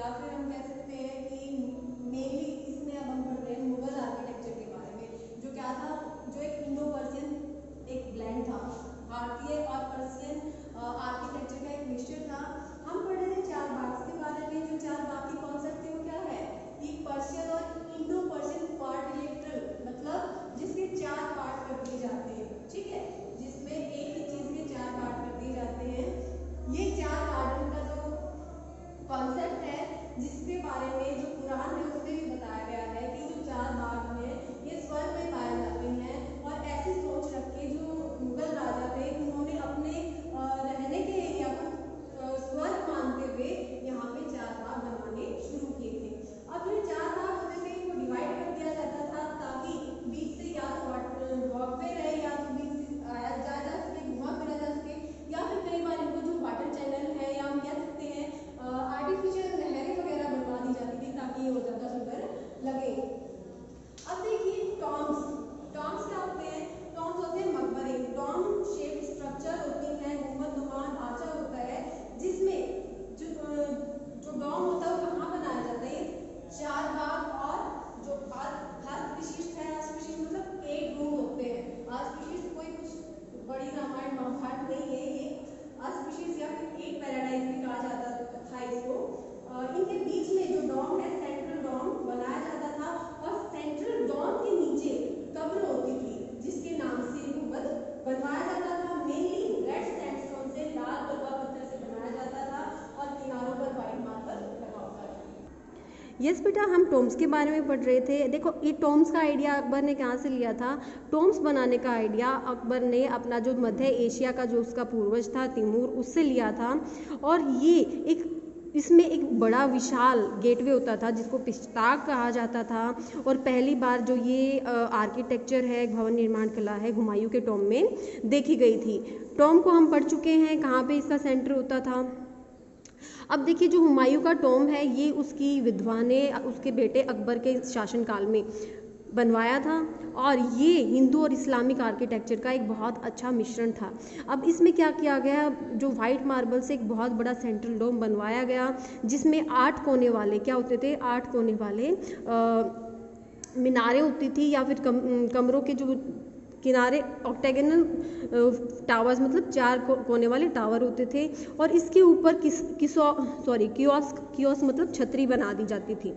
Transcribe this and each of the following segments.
या फिर हम कह सकते हैं कि मेनली इसमें अब हम पढ़ रहे हैं मुगल आर्किटेक्चर के बारे में, जो क्या था, जो एक इंडो पर्शियन एक ब्लेंड था, भारतीय और पर्शियन आर्किटेक्चर का एक मिक्सचर था। हम पढ़ रहे थे चार बाग्स के बारे में। जो चार बाग की कॉन्सेप्ट थे वो क्या है कि पर्शियन और इंडो पर्शियन क्वाड्रिलेटरल, मतलब जिसके चार पार्ट कर दिए जाते हैं, ठीक है, जिसमें एक ही चीज के चार पार्ट कर दिए जाते हैं। ये चार गार्डन का जो कॉन्सेप्ट है, जिसके बारे में जो कुरान है उसमें भी बताया गया है कि जो चार बाग हैं ये स्वर्ग में पाए जाते हैं। और ऐसी सोच रख के जो मुगल राजा थे उन्होंने अपने रहने के एरिया को स्वर्ग मानते हुए यहाँ पे चार बाग बनवाने शुरू किए थे। अब जो चार बाग होते थे इनको डिवाइड कर दिया जाता था ताकि बीच से या तो वॉकवे रहे, या तो बीच से आया जा सके, घुमा फिरा जा सके, या फिर कई बार इनको जो वाटर चैनल है या हम कह सकते हैं आर्टिफिशियल नहरें वगैरह बनवा दी जाती थी ताकि ये और ज्यादा सुंदर लगे। अब देखिए टॉम्स, टॉम्स क्या होते हैं? टॉम्स होते हैं मकबरे। टॉम शेप स्ट्रक्चर होती है, गुंबदनुमा ढांचा होता है, जिसमें जो डॉम होता है वो कहाँ बनाया जाता है? चार बाग और जो हस्तविशिष्ट है, हस्तविशिष्ट मतलब एक रूम होते हैं। हस्तविशिष्ट कोई कुछ बड़ी रामायण महाभारत नहीं है, ये हस्तविशिष्ट या फिर एक पैराडाइज भी कहा जाता था इसको। इनके बीच में जो डॉम है, सेंट्रल डॉम बनाया जाता था, और सेंट्रल डॉम के नीचे कब्र होती थी जिसके नाम से गुंबद बनवाया जाता था। मेनली रेड सैंडस्टोन से, लाल बलुआ पत्थर से बनाया जाता था, और किनारों पर व्हाइट मार्बल लगा होता है। यस बेटा, हम टॉम्स के बारे में पढ़ रहे थे। देखो ये टॉम्स का आइडिया अकबर ने कहाँ से लिया था? टॉम्स बनाने का आइडिया अकबर ने अपना जो मध्य एशिया का जो उसका पूर्वज था तिमूर, उससे लिया था। और ये एक इसमें एक बड़ा विशाल गेटवे होता था जिसको पिस्ताक कहा जाता था। और पहली बार जो ये आर्किटेक्चर है, भवन निर्माण कला है, हुमायूं के टॉम में देखी गई थी। टॉम को हम पढ़ चुके हैं, कहाँ पे इसका सेंटर होता था। अब देखिए जो हुमायूं का टॉम है ये उसकी विधवा ने उसके बेटे अकबर के शासनकाल में बनवाया था, और ये हिंदू और इस्लामिक आर्किटेक्चर का एक बहुत अच्छा मिश्रण था। अब इसमें क्या किया गया, जो वाइट मार्बल से एक बहुत बड़ा सेंट्रल डोम बनवाया गया जिसमें 8 कोने वाले क्या होते थे, 8 कोने वाले मीनारें होती थी, या फिर कमरों के जो किनारे ऑक्टेगोनल टावर्स, मतलब 4 कोने वाले टावर होते थे। और इसके ऊपर कियोस्क मतलब छतरी बना दी जाती थी।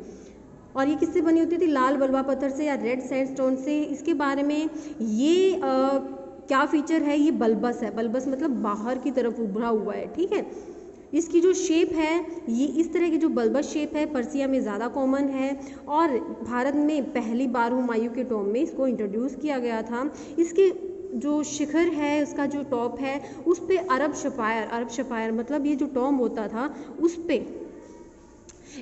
और ये किससे बनी होती थी? लाल बलुआ पत्थर से या रेड सैंडस्टोन से। इसके बारे में ये क्या फीचर है, ये बल्बस है। बल्बस मतलब बाहर की तरफ उभरा हुआ है, ठीक है। इसकी जो शेप है, ये इस तरह की जो बल्बस शेप है पर्सिया में ज़्यादा कॉमन है, और भारत में पहली बार हुमायूं के टॉम में इसको इंट्रोड्यूस किया गया था। इसके जो शिखर है, उसका जो टॉप है, उस पे अरब शपायर मतलब ये जो टॉम होता था उस पे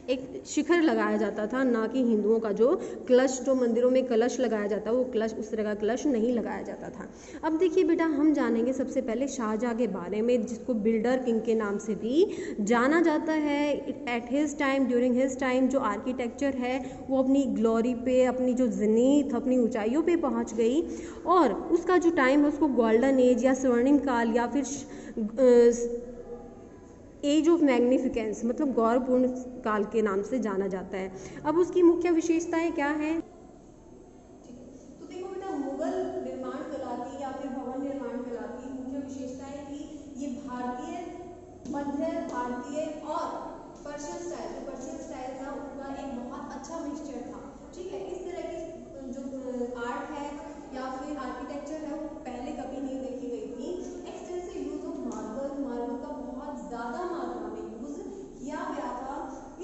एक शिखर लगाया जाता था, ना कि हिंदुओं का जो कलश, जो मंदिरों में कलश लगाया जाता है वो कलश, उस तरह का कलश नहीं लगाया जाता था। अब देखिए बेटा, हम जानेंगे सबसे पहले शाहजहाँ के बारे में, जिसको बिल्डर किंग के नाम से भी जाना जाता है। At his time, during his time जो आर्किटेक्चर है वो अपनी ग्लोरी पे, अपनी जो ज़नीत, अपनी ऊंचाइयों पे पहुंच गई, और उसका जो टाइम है उसको गोल्डन एज या स्वर्णिम काल या फिर एज ऑफ मैग्निफिकेंस मतलब गौरवपूर्ण काल के नाम से जाना जाता है। अब उसकी मुख्य विशेषताएं क्या हैं? तो देखो बेटा, मुगल निर्माण कला की या फिर भवन निर्माण कला की मुख्य विशेषताएं थी, ये भारतीय, मध्य भारतीय और पर्शियन स्टाइल, जो पर्शियन स्टाइल था उसका एक बहुत अच्छा मिक्सचर था, ठीक है। इस तरह की जो आर्ट है या फिर आर्किटेक्चर है वो पहले कभी नहीं देखी गई थी। एक्सटेंसिव यूज ऑफ मार्बल का बहुत ज्यादा मात्रा में यूज किया गया था।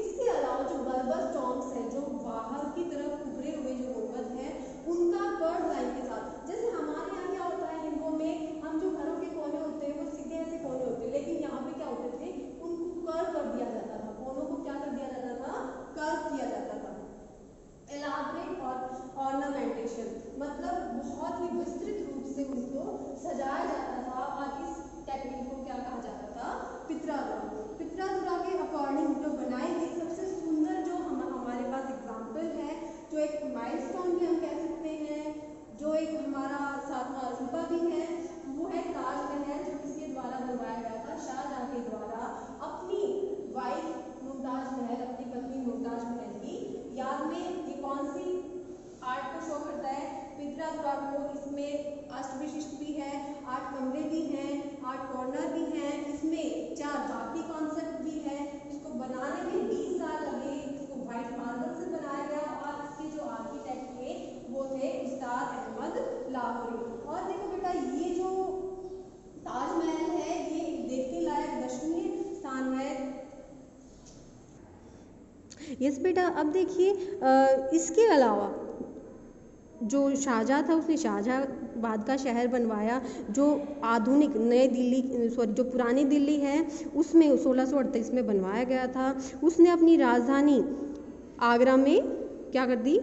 इसके अलावा जो बल्बस टॉम्स है, जो बाहर की तरफ उभरे हुए जो गुंबद है, उनका कर्व लाइन के साथ, जैसे हमारे यहाँ क्या होता है हिंदुओं में, हम जो घरों के कोने होते हैं वो सीधे ऐसे कोने होते हैं, लेकिन यहाँ पे क्या होते थे, उनको कर्व कर दिया जाता था, कोनों को क्या कर दिया जाता था, कर्व किया जाता था। एलाबरेट और ऑर्नामेंटेशन मतलब बहुत ही विस्तृत रूप से उनको सजा में ये कौन सी आर्ट को शो करता है? पितरा दुरागमो। इसमें अष्ट विशिष्ट भी है, 8 कमरे भी हैं, 8 कॉर्नर भी हैं, इसमें 4 बाकी कॉन्सेप्ट भी है। इसको बनाने में 20 साल लगे, इसको व्हाइट मार्बल से बनाया गया और इसके जो आर्किटेक्ट थे वो थे उस्ताद अहमद लाहौरी। और देखो बेटा, ये जो ताजमहल है ये देखने लायक दर्शनीय स्थान है। यस बेटा, अब देखिए इसके अलावा जो शाहजहाँ था उसने शाहजहाँबाद का शहर बनवाया, जो आधुनिक नई दिल्ली जो पुरानी दिल्ली है उसमें 1638 में बनवाया गया था। उसने अपनी राजधानी आगरा में क्या कर दी,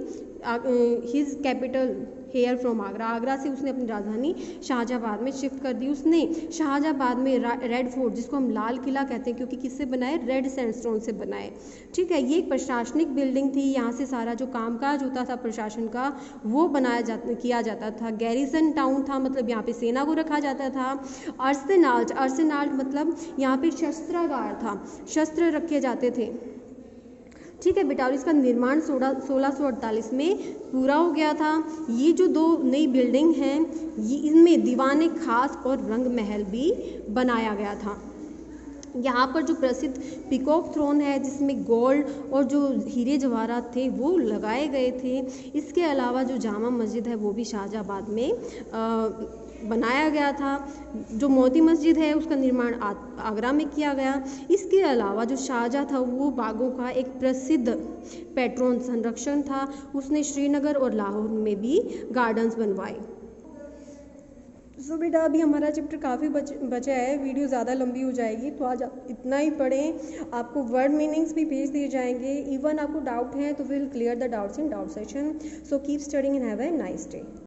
his capital here from Agra, Agra से उसने अपनी राजधानी शाहजहाँबाद में शिफ्ट कर दी। उसने शाहजहाँबाद में रेड फोर्ट, जिसको हम लाल किला कहते हैं क्योंकि किससे बनाए, रेड सैंडस्टोन से बनाए। ठीक है, ये एक प्रशासनिक बिल्डिंग थी, यहाँ से सारा जो कामकाज होता था प्रशासन का वो किया जाता था। गैरिसन टाउन था, मतलब यहाँ पे सेना को रखा जाता था। अर्सेनाल्ट मतलब यहाँ पे शस्त्रागार था, शस्त्र रखे जाते थे। ठीक है बेटा, और इसका निर्माण 1648 में पूरा हो गया था। ये जो 2 नई बिल्डिंग हैं ये इनमें दीवाने खास और रंग महल भी बनाया गया था। यहाँ पर जो प्रसिद्ध पीकॉक थ्रोन है जिसमें गोल्ड और जो हीरे जवाहरात थे वो लगाए गए थे। इसके अलावा जो जामा मस्जिद है वो भी शाहजहाँबाद में बनाया गया था। जो मोती मस्जिद है उसका निर्माण आगरा में किया गया। इसके अलावा जो शाहजहाँ था वो बागों का एक प्रसिद्ध पैट्रोन संरक्षण था, उसने श्रीनगर और लाहौर में भी गार्डन्स बनवाए। सो बेटा, अभी हमारा चैप्टर काफ़ी बचा है, वीडियो ज़्यादा लंबी हो जाएगी तो आज आप इतना ही पढ़ें। आपको वर्ड मीनिंग्स भी भेज दिए जाएंगे। इवन आपको डाउट है तो will clear the doubts in doubt session. So keep studying and have a nice day.